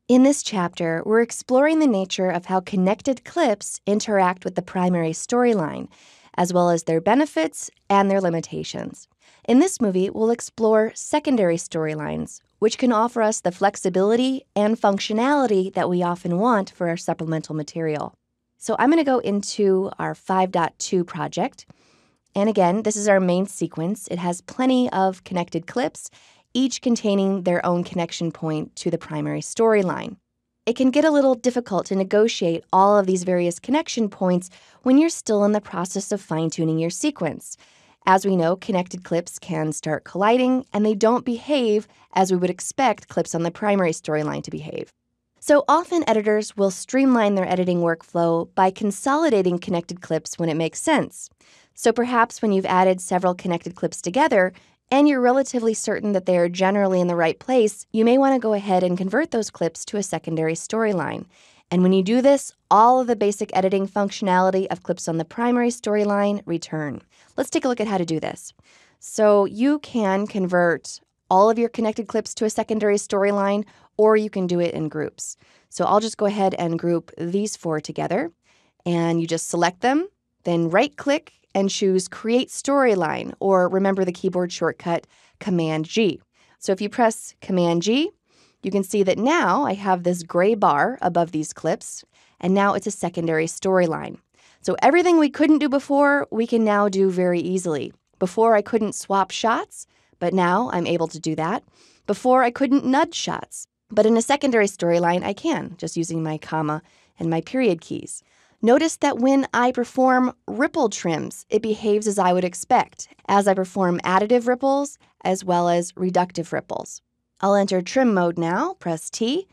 In this chapter, we're exploring the nature of how connected clips interact with the primary storyline, as well as their benefits and their limitations. In this movie, we'll explore secondary storylines, which can offer us the flexibility and functionality that we often want for our supplemental material. So I'm going to go into our 5.2 project. And again, this is our main sequence. It has plenty of connected clips, each containing their own connection point to the primary storyline. It can get a little difficult to negotiate all of these various connection points when you're still in the process of fine-tuning your sequence. As we know, connected clips can start colliding, and they don't behave as we would expect clips on the primary storyline to behave. So often editors will streamline their editing workflow by consolidating connected clips when it makes sense. So perhaps when you've added several connected clips together, and you're relatively certain that they are generally in the right place, you may want to go ahead and convert those clips to a secondary storyline. And when you do this, all of the basic editing functionality of clips on the primary storyline return. Let's take a look at how to do this. So you can convert all of your connected clips to a secondary storyline, or you can do it in groups. So I'll just go ahead and group these 4 together, and you just select them, then right-click and choose Create Storyline, or remember the keyboard shortcut Command-G. So if you press Command-G, you can see that now I have this gray bar above these clips, and now it's a secondary storyline. So everything we couldn't do before, we can now do very easily. Before I couldn't swap shots, but now I'm able to do that. Before I couldn't nudge shots, but in a secondary storyline I can, just using my comma and my period keys. Notice that when I perform ripple trims, it behaves as I would expect, as I perform additive ripples as well as reductive ripples. I'll enter trim mode now, press T,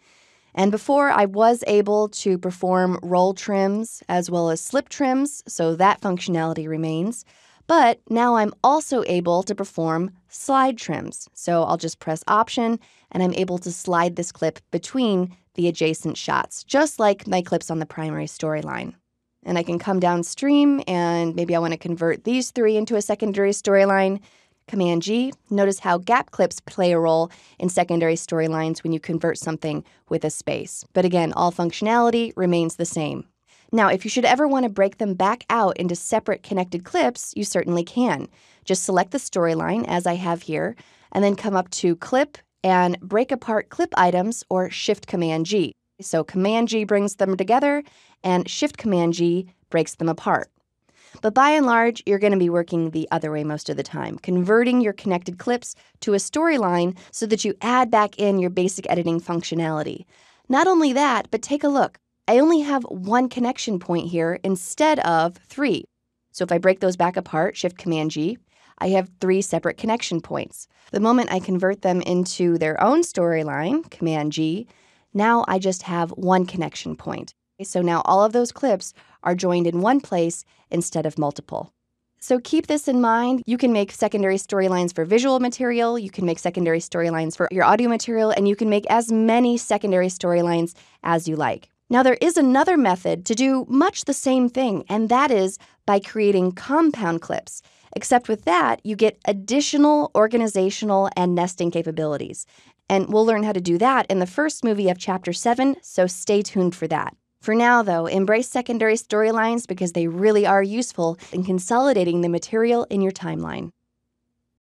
and before I was able to perform roll trims as well as slip trims, so that functionality remains, but now I'm also able to perform slide trims. So I'll just press Option, and I'm able to slide this clip between the adjacent shots, just like my clips on the primary storyline. And I can come downstream, and maybe I want to convert these 3 into a secondary storyline. Command-G. Notice how gap clips play a role in secondary storylines when you convert something with a space. But again, all functionality remains the same. Now, if you should ever want to break them back out into separate connected clips, you certainly can. Just select the storyline, as I have here, and then come up to Clip and Break Apart Clip Items, or Shift-Command-G. So Command-G brings them together, and Shift-Command-G breaks them apart. But by and large, you're going to be working the other way most of the time, converting your connected clips to a storyline so that you add back in your basic editing functionality. Not only that, but take a look. I only have 1 connection point here instead of 3. So if I break those back apart, Shift-Command-G, I have 3 separate connection points. The moment I convert them into their own storyline, Command-G, now I just have 1 connection point. So now all of those clips are joined in one place instead of multiple. So keep this in mind. You can make secondary storylines for visual material, you can make secondary storylines for your audio material, and you can make as many secondary storylines as you like. Now, there is another method to do much the same thing, and that is by creating compound clips. Except with that, you get additional organizational and nesting capabilities. And we'll learn how to do that in the first movie of Chapter 7, so stay tuned for that. For now, though, embrace secondary storylines because they really are useful in consolidating the material in your timeline.